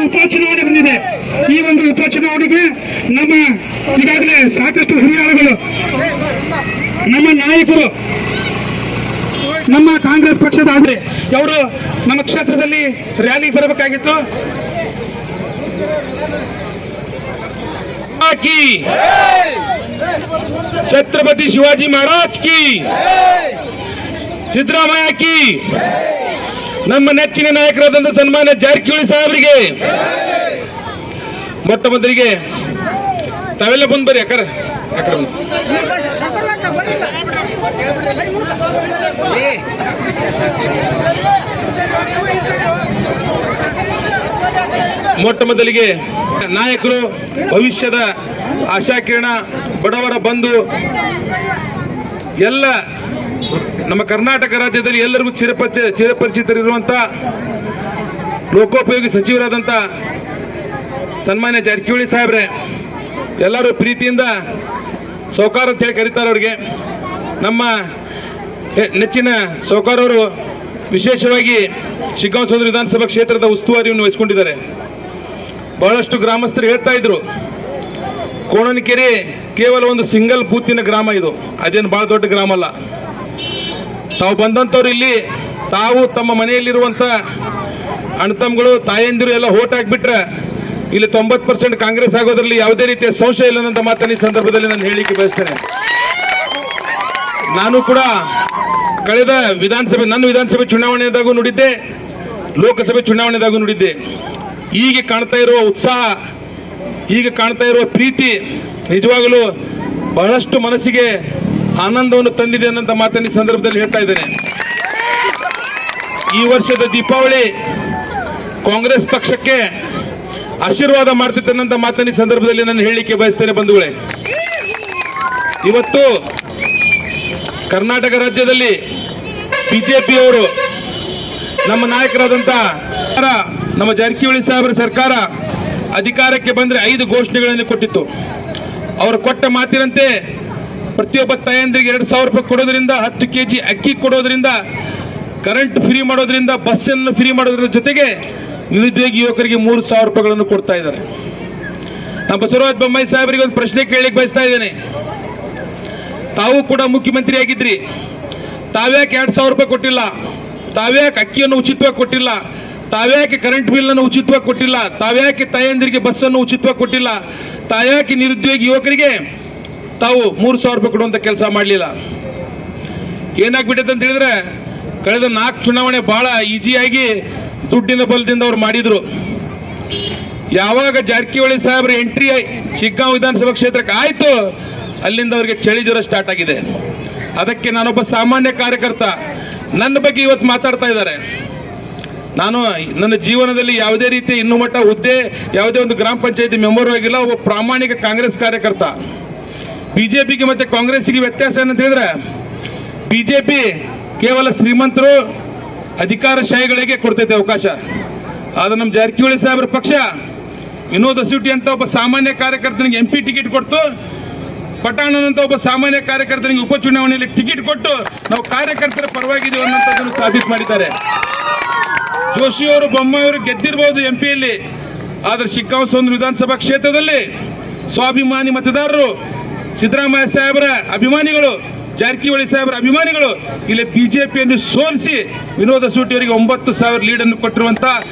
ಉಪಚುನಾವಣೆ ಬಂದಿದೆ. ಈ ಒಂದು ಉಪಚುನಾವಣೆಗೆ ನಮ್ಮ ಈಗಾಗಲೇ ಸಾಕಷ್ಟು ಹಿರಿಯಾಳುಗಳು, ನಮ್ಮ ನಾಯಕರು, ನಮ್ಮ ಕಾಂಗ್ರೆಸ್ ಪಕ್ಷದ ಆದ್ರೆ ಅವರು ನಮ್ಮ ಕ್ಷೇತ್ರದಲ್ಲಿ ರ್ಯಾಲಿ ಬರಬೇಕಾಗಿತ್ತು. ಛತ್ರಪತಿ ಶಿವಾಜಿ ಮಹಾರಾಜ್ ಕಿ, ಸಿದ್ದರಾಮಯ್ಯ ಕಿ, ನಮ್ಮ ನೆಚ್ಚಿನ ನಾಯಕರಾದಂತಹ ಸನ್ಮಾನ್ಯ ಜಾರಕಿಹೊಳಿ ಸಾಹೇಬರಿಗೆ ಮೊಟ್ಟ ಮೊದಲಿಗೆ ತಾವೆಲ್ಲ ಬಂದು ಬರ್ರಿ. ಯಾಕಡೆ ಮೊಟ್ಟ ಮೊದಲಿಗೆ ನಾಯಕರು, ಭವಿಷ್ಯದ ಆಶಾಕಿರಣ, ಬಡವರ ಬಂಧು, ಎಲ್ಲ ನಮ್ಮ ಕರ್ನಾಟಕ ರಾಜ್ಯದಲ್ಲಿ ಎಲ್ಲರಿಗೂ ಚಿರಪರಿಚಿತರಿರುವಂತ ಲೋಕೋಪಯೋಗಿ ಸಚಿವರಾದಂತ ಸನ್ಮಾನ್ಯ ಜಾರಕಿಹೊಳಿ ಸಾಹೇಬ್ರೆ, ಎಲ್ಲರೂ ಪ್ರೀತಿಯಿಂದ ಸೌಕಾರ ಅಂತ ಹೇಳಿ ಕರೀತಾರೆ. ಅವರಿಗೆ ನಮ್ಮ ನೆಚ್ಚಿನ ಸೌಕಾರವರು ವಿಶೇಷವಾಗಿ ಶಿಗ್ಗಾಂವ ಸೋದರ ವಿಧಾನಸಭಾ ಕ್ಷೇತ್ರದ ಉಸ್ತುವಾರಿಯನ್ನು ವಹಿಸಿಕೊಂಡಿದ್ದಾರೆ. ಬಹಳಷ್ಟು ಗ್ರಾಮಸ್ಥರು ಹೇಳ್ತಾ ಇದ್ರು, ಕೋಣನಕೆರೆ ಕೇವಲ ಒಂದು ಸಿಂಗಲ್ ಬೂತಿನ ಗ್ರಾಮ, ಇದು ಅದೇನು ಬಹಳ ದೊಡ್ಡ ಗ್ರಾಮ ಅಲ್ಲ. ತಾವು ಬಂದಂಥವ್ರು ಇಲ್ಲಿ ತಾವು ತಮ್ಮ ಮನೆಯಲ್ಲಿರುವಂತ ಅಣ್ಣತಮ್ಮಗಳು, ತಾಯಂದಿರು ಎಲ್ಲ ಓಟ್ ಹಾಕ್ಬಿಟ್ರೆ ಇಲ್ಲಿ 90% ಕಾಂಗ್ರೆಸ್ ಆಗೋದ್ರಲ್ಲಿ ಯಾವುದೇ ರೀತಿಯ ಸಂಶಯ ಇಲ್ಲ ಅಂತ ಮಾತನ್ನ ಈ ಸಂದರ್ಭದಲ್ಲಿ ನಾನು ಹೇಳಿಕೆ ಬಯಸ್ತೇನೆ. ನಾನು ಕೂಡ ಕಳೆದ ನನ್ನ ವಿಧಾನಸಭೆ ಚುನಾವಣೆಯಾಗೂ ನುಡಿದ್ದೆ, ಲೋಕಸಭೆ ಚುನಾವಣೆಯಾಗೂ ನುಡಿದ್ದೆ. ಈಗ ಕಾಣ್ತಾ ಇರುವ ಉತ್ಸಾಹ, ಈಗ ಕಾಣ್ತಾ ಇರುವ ಪ್ರೀತಿ ನಿಜವಾಗಲೂ ಬಹಳಷ್ಟು ಮನಸ್ಸಿಗೆ ಆನಂದವನ್ನು ತಂದಿದೆ ಅನ್ನೋ ಮಾತನ್ನ ಈ ಸಂದರ್ಭದಲ್ಲಿ ಹೇಳ್ತಾ ಇದ್ದೇನೆ. ಈ ವರ್ಷದ ದೀಪಾವಳಿ ಕಾಂಗ್ರೆಸ್ ಪಕ್ಷಕ್ಕೆ ಆಶೀರ್ವಾದ ಮಾಡ್ತಿದ್ದೆ ಅನ್ನೋ ಮಾತನ್ನ ಈ ಸಂದರ್ಭದಲ್ಲಿ ನಾನು ಹೇಳಲಿಕ್ಕೆ ಬಯಸ್ತೇನೆ. ಬಂಧುಗಳೇ, ಇವತ್ತು ಕರ್ನಾಟಕ ರಾಜ್ಯದಲ್ಲಿ ಬಿಜೆಪಿಯವರು ನಮ್ಮ ನಾಯಕರಾದಂತ ನಮ್ಮ ಜಾರಕಿಹೊಳಿ ಸಾಹೇಬರ ಸರ್ಕಾರ ಅಧಿಕಾರಕ್ಕೆ ಬಂದ್ರೆ 5 ಘೋಷಣೆಗಳನ್ನು ಕೊಟ್ಟಿತ್ತು. ಅವರು ಕೊಟ್ಟ ಮಾತಿನಂತೆ ಪ್ರತಿಯೊಬ್ಬ ತಾಯಂದಿರಿಗೆ 2,000 ರೂಪಾಯಿ ಕೊಡೋದ್ರಿಂದ, 10 kg ಅಕ್ಕಿ ಕೊಡೋದ್ರಿಂದ, ಕರೆಂಟ್ ಫ್ರೀ ಮಾಡೋದ್ರಿಂದ, ಬಸ್ಸನ್ನು ಫ್ರೀ ಮಾಡೋದ್ರ ಜೊತೆಗೆ ನಿರುದ್ಯೋಗಿ ಯುವಕರಿಗೆ 3,000 ರೂಪಾಯಿಗಳನ್ನು ಕೊಡ್ತಾ ಇದ್ದಾರೆ. ನಾನು ಬಸವರಾಜ ಬೊಮ್ಮಾಯಿ ಸಾಹೇಬರಿಗೆ ಒಂದು ಪ್ರಶ್ನೆ ಕೇಳಲಿಕ್ಕೆ ಬಯಸ್ತಾ ಇದ್ದೇನೆ. ತಾವು ಕೂಡ ಮುಖ್ಯಮಂತ್ರಿ ಆಗಿದ್ರಿ, ತಾವ್ಯಾಕೆ 2,000 ರೂಪಾಯಿ ಕೊಟ್ಟಿಲ್ಲ? ತಾವ್ಯಾಕೆ ಅಕ್ಕಿಯನ್ನು ಉಚಿತವಾಗಿ ಕೊಟ್ಟಿಲ್ಲ? ತಾವ್ಯಾಕೆ ಕರೆಂಟ್ ಬಿಲ್ ಅನ್ನು ಉಚಿತವಾಗಿ ಕೊಟ್ಟಿಲ್ಲ? ತಾವ್ಯಾಕೆ ತಾಯಂದಿರಿಗೆ ಬಸ್ಸನ್ನು ಉಚಿತವಾಗಿ ಕೊಟ್ಟಿಲ್ಲ? ತಾವ್ಯಾಕೆ ನಿರುದ್ಯೋಗಿ ಯುವಕರಿಗೆ ತಾವು 3,000 ರೂಪಾಯಿ ಕೊಡುವಂತ ಕೆಲಸ ಮಾಡಲಿಲ್ಲ? ಏನಾಗ್ಬಿಟ್ಟೈತೆ ಅಂತ ಹೇಳಿದ್ರೆ, ಕಳೆದ 4 ಚುನಾವಣೆ ಬಹಳ ಈಜಿಯಾಗಿ ದುಡ್ಡಿನ ಬಲದಿಂದ ಅವ್ರು ಮಾಡಿದ್ರು. ಯಾವಾಗ ಜಾರಕಿಹೊಳಿ ಸಾಹೇಬ್ರ ಎಂಟ್ರಿ ಶಿಗ್ಗಾಂವ ವಿಧಾನಸಭಾ ಕ್ಷೇತ್ರಕ್ಕೆ ಆಯ್ತು, ಅಲ್ಲಿಂದ ಅವರಿಗೆ ಚಳಿ ಜ್ವರ ಸ್ಟಾರ್ಟ್ ಆಗಿದೆ. ಅದಕ್ಕೆ ನಾನೊಬ್ಬ ಸಾಮಾನ್ಯ ಕಾರ್ಯಕರ್ತ, ನನ್ನ ಬಗ್ಗೆ ಇವತ್ತು ಮಾತಾಡ್ತಾ ಇದ್ದಾರೆ. ನಾನು ನನ್ನ ಜೀವನದಲ್ಲಿ ಯಾವುದೇ ರೀತಿ ಇನ್ನೂ ಮಟ್ಟ ಹುದ್ದೆ, ಯಾವುದೇ ಒಂದು ಗ್ರಾಮ ಪಂಚಾಯತಿ ಮೆಂಬರ್ ಆಗಿಲ್ಲ. ಒಬ್ಬ ಪ್ರಾಮಾಣಿಕ ಕಾಂಗ್ರೆಸ್ ಕಾರ್ಯಕರ್ತ. ಬಿಜೆಪಿಗೆ ಮತ್ತೆ ಕಾಂಗ್ರೆಸ್ಗೆ ವ್ಯತ್ಯಾಸ ಏನಂತ ಹೇಳಿದ್ರೆ, ಬಿಜೆಪಿ ಕೇವಲ ಶ್ರೀಮಂತರು, ಅಧಿಕಾರಶಾಹಿಗಳಿಗೆ ಕೊಡ್ತೈತೆ ಅವಕಾಶ. ಆದ್ರೆ ನಮ್ಮ ಜಾರಕಿಹೊಳಿ ಸಾಹೇಬ್ರ ಪಕ್ಷ ವಿನೋದ್ ಅಸೂಟಿ ಅಂತ ಒಬ್ಬ ಸಾಮಾನ್ಯ ಕಾರ್ಯಕರ್ತನಿಗೆ MP ಟಿಕೆಟ್ ಕೊಡ್ತು, ಪಟಾಣನ್ ಅಂತ ಒಬ್ಬ ಸಾಮಾನ್ಯ ಕಾರ್ಯಕರ್ತನಿಗೆ ಉಪಚುನಾವಣೆಯಲ್ಲಿ ಟಿಕೆಟ್ ಕೊಟ್ಟು ನಾವು ಕಾರ್ಯಕರ್ತರ ಪರವಾಗಿದ್ದೀವಿ ಅನ್ನೋದನ್ನು ಸಾಬೀತು ಮಾಡಿದ್ದಾರೆ. ಜೋಶಿಯವರು, ಬೊಮ್ಮಾಯಿಯವರು ಗೆದ್ದಿರಬಹುದು MP-ಯಲ್ಲಿ, ಆದ್ರೆ ಶಿಗ್ಗಾಂವ ಸೋದರ ವಿಧಾನಸಭಾ ಕ್ಷೇತ್ರದಲ್ಲಿ ಸ್ವಾಭಿಮಾನಿ ಮತದಾರರು, ಸಿದ್ದರಾಮಯ್ಯ ಸಾಹೇಬರ ಅಭಿಮಾನಿಗಳು, ಜಾರಕಿಹೊಳಿ ಸಾಹೇಬರ ಅಭಿಮಾನಿಗಳು ಇಲ್ಲಿ ಬಿಜೆಪಿಯನ್ನು ಸೋಲಿಸಿ ವಿನೋದ್ ಅಸೂಟಿ ಅವರಿಗೆ 9,000 ಲೀಡನ್ನು ಕೊಟ್ಟಿರುವಂತ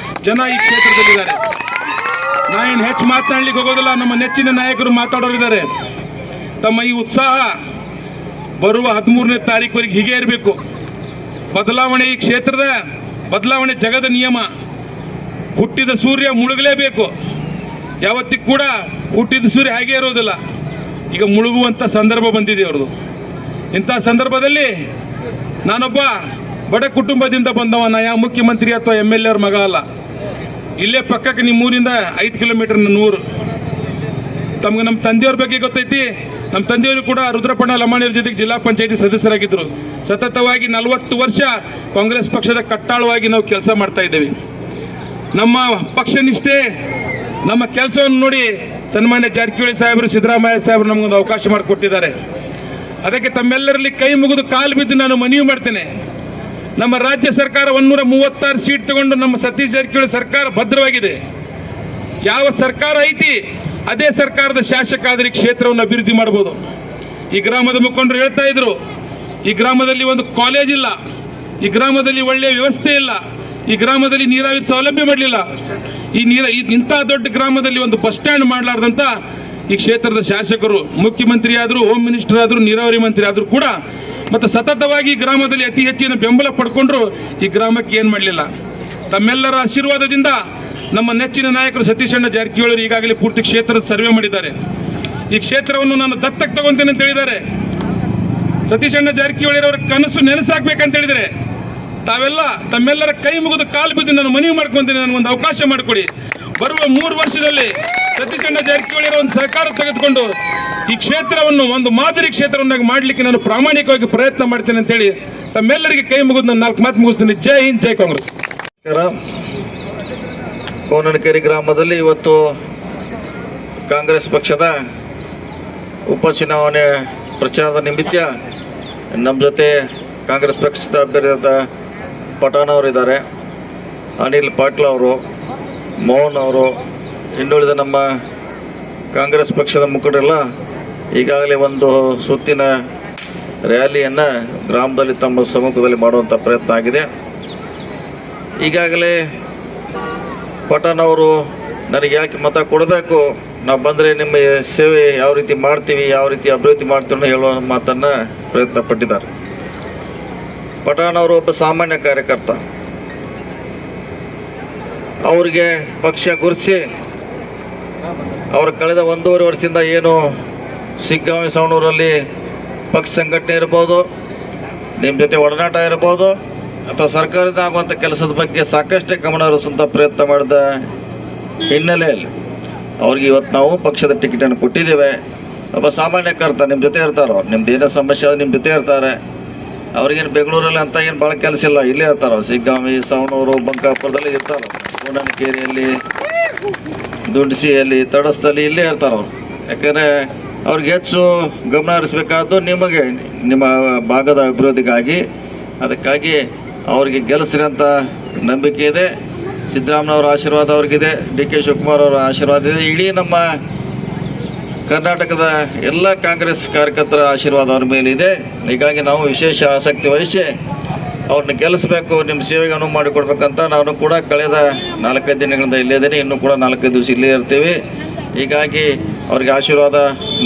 ಜನ ಈ ಕ್ಷೇತ್ರದಲ್ಲಿದ್ದಾರೆ. ನಾನು ಹೆಚ್ಚು ಮಾತನಾಡಲಿಕ್ಕೆ ಹೋಗೋದಿಲ್ಲ, ನಮ್ಮ ನೆಚ್ಚಿನ ನಾಯಕರು ಮಾತಾಡೋರಿದ್ದಾರೆ. ತಮ್ಮ ಈ ಉತ್ಸಾಹ ಬರುವ 13ನೇ ತಾರೀಕುವರೆಗೆ ಹೀಗೆ ಇರಬೇಕು. ಬದಲಾವಣೆ ಈ ಕ್ಷೇತ್ರದ ಬದಲಾವಣೆ ಜಗದ ನಿಯಮ. ಹುಟ್ಟಿದ ಸೂರ್ಯ ಮುಳುಗಲೇಬೇಕು. ಯಾವತ್ತಿಗೂ ಕೂಡ ಹುಟ್ಟಿದ ಸೂರ್ಯ ಹಾಗೆ ಇರೋದಿಲ್ಲ. ಈಗ ಮುಳುಗುವಂಥ ಸಂದರ್ಭ ಬಂದಿದೆ ಅವ್ರದ್ದು. ಇಂಥ ಸಂದರ್ಭದಲ್ಲಿ ನಾನೊಬ್ಬ ಬಡ ಕುಟುಂಬದಿಂದ ಬಂದವನ, ಯಾವ ಮುಖ್ಯಮಂತ್ರಿ ಅಥವಾ MLA ಅವ್ರ ಮಗ ಅಲ್ಲ. ಇಲ್ಲೇ ಪಕ್ಕಕ್ಕೆ ನಿಮ್ಮೂರಿಂದ 5 ಕಿಲೋಮೀಟರ್ ನನ್ನ ಊರು. ತಮ್ಗೆ ನಮ್ಮ ತಂದೆಯವ್ರ ಬಗ್ಗೆ ಗೊತ್ತೈತಿ. ನಮ್ಮ ತಂದೆಯವರು ಕೂಡ ರುದ್ರಪಣ್ಣ ಲಮಾಣಿಯವ್ರ ಜೊತೆಗೆ ಜಿಲ್ಲಾ ಪಂಚಾಯತಿ ಸದಸ್ಯರಾಗಿದ್ದರು. ಸತತವಾಗಿ 40 ವರ್ಷ ಕಾಂಗ್ರೆಸ್ ಪಕ್ಷದ ಕಟ್ಟಾಳವಾಗಿ ನಾವು ಕೆಲಸ ಮಾಡ್ತಾ ಇದ್ದೇವೆ. ನಮ್ಮ ಪಕ್ಷ ನಿಷ್ಠೆ, ನಮ್ಮ ಕೆಲಸವನ್ನು ನೋಡಿ ಸನ್ಮಾನ್ಯ ಜಾರಕಿಹೊಳಿ ಸಾಹೇಬರು, ಸಿದ್ದರಾಮಯ್ಯ ಸಾಹೇಬರು ನಮಗೊಂದು ಅವಕಾಶ ಮಾಡಿಕೊಟ್ಟಿದ್ದಾರೆ. ಅದಕ್ಕೆ ತಮ್ಮೆಲ್ಲರಲ್ಲಿ ಕೈ ಮುಗಿದು ಕಾಲು ಬಿದ್ದು ನಾನು ಮನವಿ ಮಾಡ್ತೇನೆ. ನಮ್ಮ ರಾಜ್ಯ ಸರ್ಕಾರ 136 ಸೀಟ್ ತಗೊಂಡು ನಮ್ಮ ಸತೀಶ್ ಜಾರಕಿಹೊಳಿ ಸರ್ಕಾರ ಭದ್ರವಾಗಿದೆ. ಯಾವ ಸರ್ಕಾರ ಐತಿ ಅದೇ ಸರ್ಕಾರದ ಶಾಸಕ ಆದರೆ ಈ ಕ್ಷೇತ್ರವನ್ನು ಅಭಿವೃದ್ಧಿ ಮಾಡಬಹುದು. ಈ ಗ್ರಾಮದ ಮುಖಂಡರು ಹೇಳ್ತಾ ಇದ್ರು, ಈ ಗ್ರಾಮದಲ್ಲಿ ಒಂದು ಕಾಲೇಜ್ ಇಲ್ಲ, ಈ ಗ್ರಾಮದಲ್ಲಿ ಒಳ್ಳೆಯ ವ್ಯವಸ್ಥೆ ಇಲ್ಲ, ಈ ಗ್ರಾಮದಲ್ಲಿ ನೀರಾವರಿ ಸೌಲಭ್ಯ ಮಾಡಲಿಲ್ಲ, ಇಂಥ ದೊಡ್ಡ ಗ್ರಾಮದಲ್ಲಿ ಒಂದು ಬಸ್ ಸ್ಟ್ಯಾಂಡ್ ಮಾಡಲಾರ್ದಂತ ಈ ಕ್ಷೇತ್ರದ ಶಾಸಕರು, ಮುಖ್ಯಮಂತ್ರಿ ಆದರೂ, ಹೋಮ್ ಮಿನಿಸ್ಟರ್ ಆದರೂ, ನೀರಾವರಿ ಮಂತ್ರಿ ಆದರೂ ಕೂಡ ಮತ್ತು ಸತತವಾಗಿ ಈ ಗ್ರಾಮದಲ್ಲಿ ಅತಿ ಹೆಚ್ಚಿನ ಬೆಂಬಲ ಪಡ್ಕೊಂಡ್ರು ಈ ಗ್ರಾಮಕ್ಕೆ ಏನು ಮಾಡಲಿಲ್ಲ. ತಮ್ಮೆಲ್ಲರ ಆಶೀರ್ವಾದದಿಂದ ನಮ್ಮ ನೆಚ್ಚಿನ ನಾಯಕರು ಸತೀಶ್ ಅಣ್ಣ ಜಾರಕಿಹೊಳಿ ಈಗಾಗಲೇ ಪೂರ್ತಿ ಕ್ಷೇತ್ರದ ಸರ್ವೆ ಮಾಡಿದ್ದಾರೆ. ಈ ಕ್ಷೇತ್ರವನ್ನು ನಾನು ದತ್ತಕ್ಕೆ ತಗೊಂತೇನೆ ಅಂತ ಹೇಳಿದ್ದಾರೆ. ಸತೀಶ್ ಅಣ್ಣ ಜಾರಕಿಹೊಳಿ ಅವರ ಕನಸು ನೆನಸಾಕ್ಬೇಕಂತ ಹೇಳಿದರೆ ತಾವೆಲ್ಲ ತಮ್ಮೆಲ್ಲರ ಕೈ ಮುಗಿದು ಕಾಲು ಬಿದ್ದು ನಾನು ಮನವಿ ಮಾಡ್ಕೊಂತೇನೆ. ನನಗೊಂದು ಅವಕಾಶ ಮಾಡಿಕೊಡಿ. ಬರುವ 3 ವರ್ಷದಲ್ಲಿ ಸತೀಶ್ ಅಣ್ಣ ಜಾರಕಿಹೊಳಿ ಒಂದು ಸಹಕಾರ ತೆಗೆದುಕೊಂಡು ಈ ಕ್ಷೇತ್ರವನ್ನು ಒಂದು ಮಾದರಿ ಕ್ಷೇತ್ರವನ್ನಾಗಿ ಮಾಡಲಿಕ್ಕೆ ನಾನು ಪ್ರಾಮಾಣಿಕವಾಗಿ ಪ್ರಯತ್ನ ಮಾಡ್ತೇನೆ ಅಂತ ಹೇಳಿ ತಮ್ಮೆಲ್ಲರಿಗೆ ಕೈ ಮುಗಿದು ನಾನು 4 ಮಾತು ಮುಗಿಸ್ತೀನಿ. ಜೈ ಹಿಂದ್, ಜೈ ಕಾಂಗ್ರೆಸ್. ಕೋನನಕೆರೆ ಗ್ರಾಮದಲ್ಲಿ ಇವತ್ತು ಕಾಂಗ್ರೆಸ್ ಪಕ್ಷದ ಉಪಚುನಾವಣೆ ಪ್ರಚಾರದ ನಿಮಿತ್ತ ನಮ್ಮ ಜೊತೆ ಕಾಂಗ್ರೆಸ್ ಪಕ್ಷದ ಅಭ್ಯರ್ಥಿಯಾದ ಪಠಾಣ್ ಅವರಿದ್ದಾರೆ, ಅನಿಲ್ ಪಾಟೀಲ್ ಅವರು, ಮೋಹನ್ ಅವರು, ಇನ್ನುಳಿದ ನಮ್ಮ ಕಾಂಗ್ರೆಸ್ ಪಕ್ಷದ ಮುಖಂಡರೆಲ್ಲ ಈಗಾಗಲೇ ಒಂದು ಸುತ್ತಿನ ರ್ಯಾಲಿಯನ್ನು ಗ್ರಾಮದಲ್ಲಿ ತಮ್ಮ ಸಮ್ಮುಖದಲ್ಲಿ ಮಾಡುವಂಥ ಪ್ರಯತ್ನ ಆಗಿದೆ. ಈಗಾಗಲೇ ಪಠಾಣ್ ಅವರು ನನಗೆ ಯಾಕೆ ಮತ ಕೊಡಬೇಕು, ನಾವು ಬಂದರೆ ನಿಮ್ಮ ಸೇವೆ ಯಾವ ರೀತಿ ಮಾಡ್ತೀವಿ, ಯಾವ ರೀತಿ ಅಭಿವೃದ್ಧಿ ಮಾಡ್ತೀವಿ ಹೇಳುವ ಮಾತನ್ನು ಪ್ರಯತ್ನ ಪಟ್ಟಿದ್ದಾರೆ. ಪಠಾಣ್ ಅವರು ಒಬ್ಬ ಸಾಮಾನ್ಯ ಕಾರ್ಯಕರ್ತ. ಅವರಿಗೆ ಪಕ್ಷ ಗುರುತಿಸಿ ಅವರು ಕಳೆದ 1.5 ವರ್ಷದಿಂದ ಏನು ಸಿಗ್ಗಾಂವಿ ಸವಣೂರಲ್ಲಿ ಪಕ್ಷ ಸಂಘಟನೆ ಇರ್ಬೋದು, ನಿಮ್ಮ ಜೊತೆ ಒಡನಾಟ ಇರ್ಬೋದು ಅಥವಾ ಸರ್ಕಾರದಿಂದ ಆಗುವಂಥ ಕೆಲಸದ ಬಗ್ಗೆ ಸಾಕಷ್ಟೇ ಗಮನ ಹರಿಸುವಂಥ ಪ್ರಯತ್ನ ಮಾಡಿದ ಹಿನ್ನೆಲೆಯಲ್ಲಿ ಅವ್ರಿಗೆ ಇವತ್ತು ನಾವು ಪಕ್ಷದ ಟಿಕೆಟನ್ನು ಕೊಟ್ಟಿದ್ದೇವೆ. ಒಬ್ಬ ಸಾಮಾನ್ಯ ಕರ್ತ ನಿಮ್ಮ ಜೊತೆ ಇರ್ತಾರೋ, ನಿಮ್ದು ಏನೋ ಸಮಸ್ಯೆ ಅದು ನಿಮ್ಮ ಜೊತೆ ಇರ್ತಾರೆ. ಅವ್ರಿಗೇನು ಬೆಂಗಳೂರಲ್ಲಿ ಅಂತ ಏನು ಭಾಳ ಕೆಲಸ ಇಲ್ಲ, ಇಲ್ಲೇ ಇರ್ತಾರೋ, ಸಿಗ್ಗಾಂವಿ, ಸವಣೂರು, ಬಂಕಾಪುರದಲ್ಲಿ ಇರ್ತಾರೋ, ಕೋನನಕೆರೆಯಲ್ಲಿ, ದುಂಡಸಿಯಲ್ಲಿ, ತಡಸ್ತಲ್ಲಿ ಇಲ್ಲೇ ಇರ್ತಾರವ್ರು. ಯಾಕಂದರೆ ಅವ್ರಿಗೆ ಹೆಚ್ಚು ಗಮನ ಹರಿಸಬೇಕಾದ್ದು ನಿಮಗೆ, ನಿಮ್ಮ ಭಾಗದ ಅಭಿವೃದ್ಧಿಗಾಗಿ. ಅದಕ್ಕಾಗಿ ಅವ್ರಿಗೆ ಗೆಲ್ಲಿಸ್ರಿ ಅಂತ ನಂಬಿಕೆ ಇದೆ. ಸಿದ್ದರಾಮಯ್ಯನವರ ಆಶೀರ್ವಾದ ಅವ್ರಿಗಿದೆ, DK ಶಿವಕುಮಾರ್ ಅವರ ಆಶೀರ್ವಾದ ಇದೆ, ಇಡೀ ನಮ್ಮ ಕರ್ನಾಟಕದ ಎಲ್ಲ ಕಾಂಗ್ರೆಸ್ ಕಾರ್ಯಕರ್ತರ ಆಶೀರ್ವಾದ ಅವ್ರ ಮೇಲಿದೆ. ಹೀಗಾಗಿ ನಾವು ವಿಶೇಷ ಆಸಕ್ತಿ ವಹಿಸಿ ಅವ್ರನ್ನ ಗೆಲ್ಲಿಸಬೇಕು, ನಿಮ್ಮ ಸೇವೆಗೆ ಅನುವು ಮಾಡಿಕೊಡ್ಬೇಕಂತ ನಾನು ಕೂಡ ಕಳೆದ 4-5 ದಿನಗಳಿಂದ ಇಲ್ಲೇ ಇದ್ದೀನಿ. ಇನ್ನೂ ಕೂಡ 4-5 ದಿವಸ ಇಲ್ಲೇ ಇರ್ತೀವಿ. ಹೀಗಾಗಿ ಅವ್ರಿಗೆ ಆಶೀರ್ವಾದ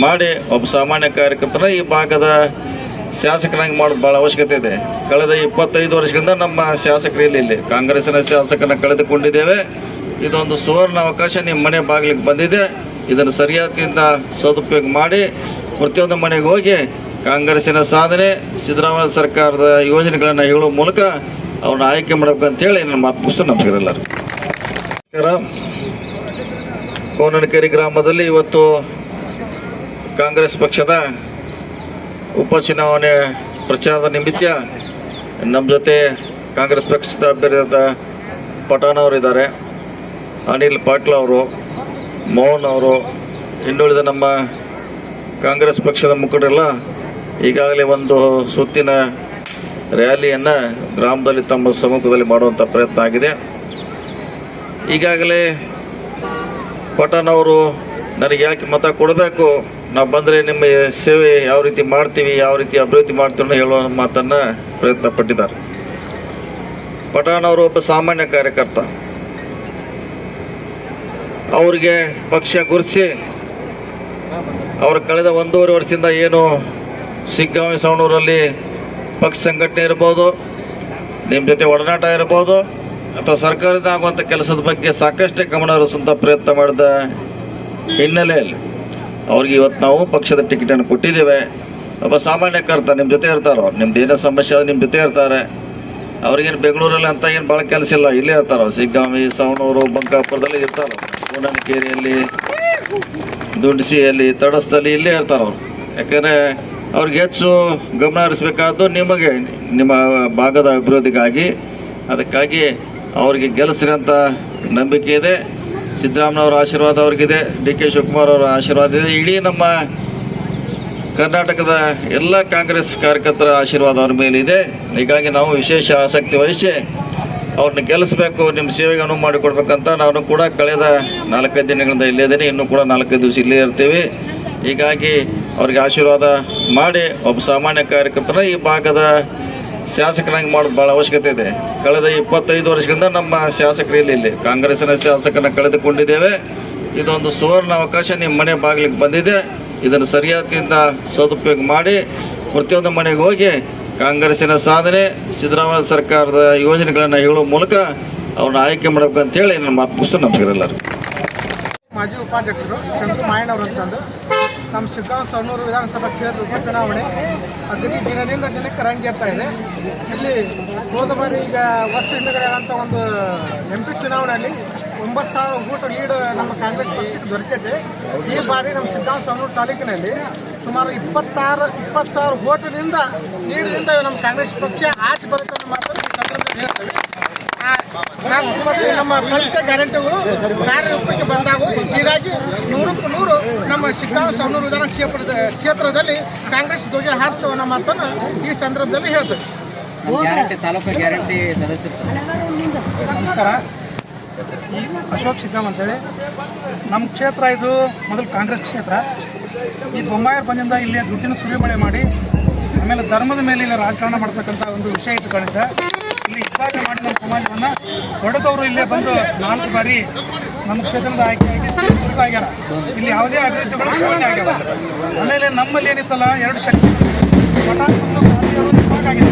ಮಾಡಿ ಒಬ್ಬ ಸಾಮಾನ್ಯ ಕಾರ್ಯಕರ್ತರ ಈ ಭಾಗದ ಶಾಸಕನಾಗಿ ಮಾಡೋದು ಭಾಳ ಅವಶ್ಯಕತೆ ಇದೆ. ಕಳೆದ 25 ವರ್ಷಗಳಿಂದ ನಮ್ಮ ಶಾಸಕರು ಇಲ್ಲಿ ಕಾಂಗ್ರೆಸ್ಸಿನ ಶಾಸಕರನ್ನ ಕಳೆದುಕೊಂಡಿದ್ದೇವೆ. ಇದೊಂದು ಸುವರ್ಣ ಅವಕಾಶ ನಿಮ್ಮ ಮನೆ ಬಾಗಿಲಿಗೆ ಬಂದಿದೆ. ಇದನ್ನು ಸರಿಯಾದ ಸದುಪಯೋಗ ಮಾಡಿ ಪ್ರತಿಯೊಂದು ಮನೆಗೆ ಹೋಗಿ ಕಾಂಗ್ರೆಸ್ಸಿನ ಸಾಧನೆ, ಸಿದ್ದರಾಮಯ್ಯ ಸರ್ಕಾರದ ಯೋಜನೆಗಳನ್ನು ಹೇಳುವ ಮೂಲಕ ಅವ್ರನ್ನ ಆಯ್ಕೆ ಮಾಡಬೇಕಂತೇಳಿ ನನ್ನ ಮಾತು ಮುಗಿಸ್ತು. ನಮಸ್ಕಾರ ಎಲ್ಲರೂ. ಕೋನನಕೆರೆ ಗ್ರಾಮದಲ್ಲಿ ಇವತ್ತು ಕಾಂಗ್ರೆಸ್ ಪಕ್ಷದ ಉಪಚುನಾವಣೆ ಪ್ರಚಾರದ ನಿಮಿತ್ತ ನಮ್ಮ ಜೊತೆ ಕಾಂಗ್ರೆಸ್ ಪಕ್ಷದ ಅಭ್ಯರ್ಥಿಯಾದ ಪಠಾಣ್ ಅವರಿದ್ದಾರೆ, ಅನಿಲ್ ಪಾಟೀಲ್ ಅವರು, ಮೋಹನ್ ಅವರು, ಇನ್ನುಳಿದ ನಮ್ಮ ಕಾಂಗ್ರೆಸ್ ಪಕ್ಷದ ಮುಖಂಡರೆಲ್ಲ ಈಗಾಗಲೇ ಒಂದು ಸುತ್ತಿನ ರ್ಯಾಲಿಯನ್ನು ಗ್ರಾಮದಲ್ಲಿ ತಮ್ಮ ಸಮ್ಮುಖದಲ್ಲಿ ಮಾಡುವಂಥ ಪ್ರಯತ್ನ ಆಗಿದೆ. ಈಗಾಗಲೇ ಪಠಾಣ್ ಅವರು ನನಗೆ ಯಾಕೆ ಮತ ಕೊಡಬೇಕು, ನಾವು ಬಂದರೆ ನಿಮ್ಮ ಸೇವೆ ಯಾವ ರೀತಿ ಮಾಡ್ತೀವಿ, ಯಾವ ರೀತಿ ಅಭಿವೃದ್ಧಿ ಮಾಡ್ತೀವಿ ಹೇಳುವ ಮಾತನ್ನು ಪ್ರಯತ್ನ ಪಟ್ಟಿದ್ದಾರೆ. ಪಠಾಣ್ ಅವರು ಒಬ್ಬ ಸಾಮಾನ್ಯ ಕಾರ್ಯಕರ್ತ. ಅವರಿಗೆ ಪಕ್ಷ ಗುರುತಿಸಿ ಅವರು ಕಳೆದ 1.5 ವರ್ಷದಿಂದ ಏನು ಸಿಗ್ಗಾಂವಿ ಸವಣೂರಲ್ಲಿ ಪಕ್ಷ ಸಂಘಟನೆ ಇರ್ಬೋದು, ನಿಮ್ಮ ಜೊತೆ ಒಡನಾಟ ಇರ್ಬೋದು ಅಥವಾ ಸರ್ಕಾರದಿಂದ ಆಗುವಂಥ ಕೆಲಸದ ಬಗ್ಗೆ ಸಾಕಷ್ಟೇ ಗಮನ ಹರಿಸುವಂಥ ಪ್ರಯತ್ನ ಮಾಡಿದ ಹಿನ್ನೆಲೆಯಲ್ಲಿ ಅವ್ರಿಗೆ ಇವತ್ತು ನಾವು ಪಕ್ಷದ ಟಿಕೆಟನ್ನು ಕೊಟ್ಟಿದ್ದೇವೆ. ಒಬ್ಬ ಸಾಮಾನ್ಯ ಕರ್ತ ನಿಮ್ಮ ಜೊತೆ ಇರ್ತಾರೆ, ಅವ್ರು ನಿಮ್ದು ಏನೋ ಸಮಸ್ಯೆ ಅದು ನಿಮ್ಮ ಜೊತೆ ಇರ್ತಾರೆ. ಅವ್ರಿಗೇನು ಬೆಂಗಳೂರಲ್ಲಿ ಅಂತ ಏನು ಭಾಳ ಕೆಲಸ ಇಲ್ಲ, ಇಲ್ಲೇ ಇರ್ತಾರೆ ಅವ್ರು. ಸಿಗ್ಗಾಂವಿ, ಸವಣೂರು, ಬಂಕಾಪುರದಲ್ಲಿ ಇರ್ತಾರೆ, ಕೋಣನಕೇರಿಯಲ್ಲಿ, ದುಂಡಸಿಯಲ್ಲಿ, ತಡಸ್ದಲ್ಲಿ ಇಲ್ಲೇ ಇರ್ತಾರೆ ಅವರು. ಯಾಕಂದರೆ ಅವ್ರಿಗೆ ಹೆಚ್ಚು ಗಮನ ಹರಿಸಬೇಕಾದ್ದು ನಿಮಗೆ, ನಿಮ್ಮ ಭಾಗದ ಅಭಿವೃದ್ಧಿಗಾಗಿ. ಅದಕ್ಕಾಗಿ ಅವ್ರಿಗೆ ಗೆಲ್ಲಿಸ್ರಿ ಅಂತ ನಂಬಿಕೆ ಇದೆ. ಸಿದ್ದರಾಮಯ್ಯನವರ ಆಶೀರ್ವಾದ ಅವ್ರಿಗಿದೆ, ಡಿ ಕೆ ಶಿವಕುಮಾರ್ ಅವರ ಆಶೀರ್ವಾದ ಇದೆ, ಇಡೀ ನಮ್ಮ ಕರ್ನಾಟಕದ ಎಲ್ಲ ಕಾಂಗ್ರೆಸ್ ಕಾರ್ಯಕರ್ತರ ಆಶೀರ್ವಾದ ಅವ್ರ ಮೇಲಿದೆ. ಹೀಗಾಗಿ ನಾವು ವಿಶೇಷ ಆಸಕ್ತಿ ವಹಿಸಿ ಅವ್ರನ್ನ ಗೆಲ್ಲಿಸಬೇಕು, ನಿಮ್ಮ ಸೇವೆಗೆ ಅನುವು ಮಾಡಿಕೊಡ್ಬೇಕಂತ ನಾನು ಕೂಡ ಕಳೆದ 4-5 ದಿನಗಳಿಂದ ಇಲ್ಲೇ ಇದ್ದೀನಿ. ಇನ್ನೂ ಕೂಡ 4-5 ದಿವಸ ಇಲ್ಲೇ ಇರ್ತೀವಿ. ಹೀಗಾಗಿ ಅವ್ರಿಗೆ ಆಶೀರ್ವಾದ ಮಾಡಿ ಒಬ್ಬ ಸಾಮಾನ್ಯ ಕಾರ್ಯಕರ್ತರ ಈ ಭಾಗದ ಶಾಸಕನಾಗಿ ಮಾಡೋದು ಭಾಳ ಅವಶ್ಯಕತೆ ಇದೆ. ಕಳೆದ 25 ವರ್ಷಗಳಿಂದ ನಮ್ಮ ಶಾಸಕರು ಇಲ್ಲಿ ಕಾಂಗ್ರೆಸ್ಸಿನ ಶಾಸಕರನ್ನ ಕಳೆದುಕೊಂಡಿದ್ದೇವೆ. ಇದೊಂದು ಸುವರ್ಣ ಅವಕಾಶ ನಿಮ್ಮ ಮನೆ ಬಾಗಿಲಿಗೆ ಬಂದಿದೆ. ಇದನ್ನು ಸರಿಯಾದ ಸದುಪಯೋಗ ಮಾಡಿ ಪ್ರತಿಯೊಂದು ಮನೆಗೆ ಹೋಗಿ ಕಾಂಗ್ರೆಸ್ಸಿನ ಸಾಧನೆ, ಸಿದ್ದರಾಮಯ್ಯ ಸರ್ಕಾರದ ಯೋಜನೆಗಳನ್ನು ಹೇಳುವ ಮೂಲಕ ಅವ್ರನ್ನ ಆಯ್ಕೆ ಮಾಡಬೇಕಂತೇಳಿ ನನ್ನ ಮಾತು ಮುಗಿಸ್ತು. ನಮಸ್ಕಾರ ಎಲ್ಲರೂ. ಮಾಜಿ ಉಪಾಧ್ಯಕ್ಷರು ಚಂದ್ರು ಮಾಯಣ್ಣವರು ಅಂತಂದು ನಮ್ಮ ಶಿಗ್ಗಾಂವ್ ಸವಣೂರು ವಿಧಾನಸಭಾ ಕ್ಷೇತ್ರದ ಉಪಚುನಾವಣೆ ಅಗ್ನಿ ದಿನದಿಂದ ದಿನಕ್ಕೆ ರಂಗೇರ್ತಾ ಇದೆ. ಇಲ್ಲಿ ಹೋದ ಬಾರಿ ಈಗ ವರ್ಷ ಹಿಂದಗಡೆ ಆದಂಥ ಒಂದು MP ಚುನಾವಣೆಯಲ್ಲಿ 9,000 ಓಟು ಲೀಡ್ ನಮ್ಮ ಕಾಂಗ್ರೆಸ್ ಪಕ್ಷಕ್ಕೆ ದೊರಕೈತೆ. ಈ ಬಾರಿ ನಮ್ಮ ಶಿಗ್ಗಾಂವ್ ಸವಣೂರು ತಾಲೂಕಿನಲ್ಲಿ ಸುಮಾರು 20,000 ಓಟಿನಿಂದ ಲೀಡ್ನಿಂದ ನಮ್ಮ ಕಾಂಗ್ರೆಸ್ ಪಕ್ಷ ಆಚೆ ಬರುತ್ತೆ ಅನ್ನೋ ಮಾತನ್ನು ಈ ಸಂದರ್ಭದಲ್ಲಿ ಹೇಳ್ತೇವೆ. ಮತ್ತು ನಮ್ಮ ಪಂಚ ಗ್ಯಾರಂಟಿಗಳು ಕಾರ್ಯರೂಪಕ್ಕೆ ಬಂದಾಗ ಹೀಗಾಗಿ 100ಕ್ಕೆ 100 ನಮ್ಮ ಶಿಗ್ಗಾಂವ್ ಸವಣೂರು ವಿಧಾನ ಕ್ಷೇತ್ರದಲ್ಲಿ ಕಾಂಗ್ರೆಸ್ ಧ್ವಜ ಹಾರಿಸ್ತೇವೆ ಅನ್ನೋ ಮಾತನ್ನು ಈ ಸಂದರ್ಭದಲ್ಲಿ ಹೇಳ್ತೇವೆ. ತಾಲೂಕು ಗ್ಯಾರಂಟಿ ಸದಸ್ಯರು ಸರ್ ನಮಸ್ಕಾರ. ಈ ಅಶೋಕ್ ಶಿಗ್ಗಾಂವ್ ಅಂತೇಳಿ ನಮ್ಮ ಕ್ಷೇತ್ರ, ಇದು ಮೊದಲು ಕಾಂಗ್ರೆಸ್ ಕ್ಷೇತ್ರ. ಈ ಬೊಮ್ಮಾಯರ್ ಬಂದಿಂದ ಇಲ್ಲಿ ದುಡ್ಡಿನ ಸುರಿಮಳೆ ಮಾಡಿ ಆಮೇಲೆ ಧರ್ಮದ ಮೇಲೆ ಇಲ್ಲಿ ರಾಜಕಾರಣ ಮಾಡ್ತಕ್ಕಂಥ ಒಂದು ವಿಷಯ ಇಟ್ಟುಕೊಂಡಿದ್ದ. ಇಲ್ಲಿ ಇಬ್ಬಾಗ ಮಾಡಿ ನಮ್ಮ ಸಮಾಜವನ್ನು ಹೊಡೆದವರು ಇಲ್ಲೇ ಬಂದು 4 ಬಾರಿ ನಮ್ಮ ಕ್ಷೇತ್ರದ ಆಯ್ಕೆಯಾಗಿ ಆಗ್ಯಾರ. ಇಲ್ಲಿ ಯಾವುದೇ ಅಭಿವೃದ್ಧಿಗಳು ಶೂನ್ಯ ಆಗ್ಯಾವ. ಆಮೇಲೆ ನಮ್ಮಲ್ಲಿ ಏನಿತ್ತಲ್ಲ 2 ಶಕ್ತಿ ಪಟಾಕ್ ಮತ್ತು ಗಾಂಧಿಯವರು ಇಬ್ಬಾಗಾಗಿದೆ.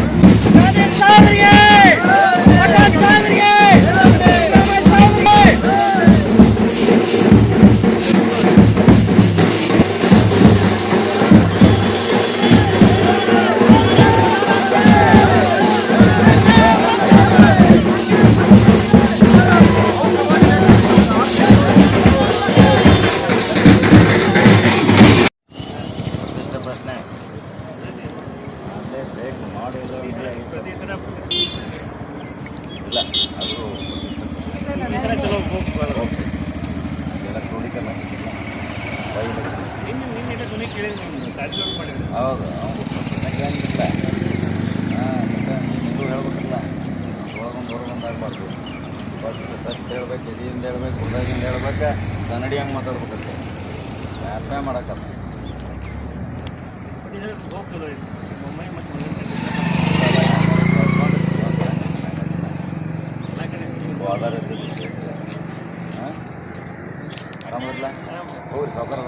ಹೌದು, ಏನಿಲ್ಲ. ನೀವು ಹೇಳ್ಬೇಕಲ್ಲ, ಹೊರಗೊಂದು ಆಗ್ಬಾರ್ದು. ಫಸ್ಟ್ ಹೇಳ್ಬೇಕು, ಎದೆಯಿಂದ ಹೇಳ್ಬೇಕು, ಹುಡುಗಿಂದ ಹೇಳ್ಬೇಕು, ಕನ್ನಡಿ ಹಂಗೆ ಮಾತಾಡ್ಬೇಕಂತೆ. ಯಾರೇ ಮಾಡೋಕ್ಕಲ್ಲ. ಆರಾಮಿಲ್ಲ ಹೋಗ್ರಿ ಸಾವುಕಾರ.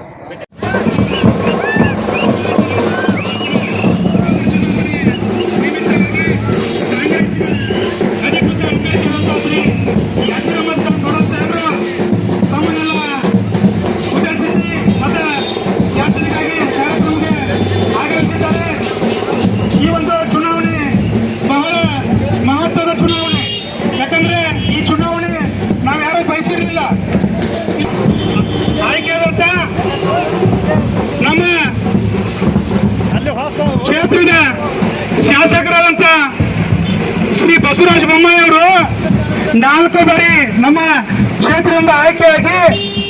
ಈ ಒಂದು ಚುನಾವಣೆ ಬಹಳ ಮಹತ್ವದ ಚುನಾವಣೆ. ಯಾಕಂದ್ರೆ ಈ ಚುನಾವಣೆ ನಾವ್ಯಾರೂ ಬಯಸಿರಲಿಲ್ಲ. ಆಯ್ಕೆಯಾದಂತ ನಮ್ಮ ಕ್ಷೇತ್ರದ ಶಾಸಕರಾದಂತ ಶ್ರೀ ಬಸವರಾಜ ಬೊಮ್ಮಾಯಿ ಅವರು 4 ಬಾರಿ ನಮ್ಮ ಕ್ಷೇತ್ರದಿಂದ ಆಯ್ಕೆಯಾಗಿ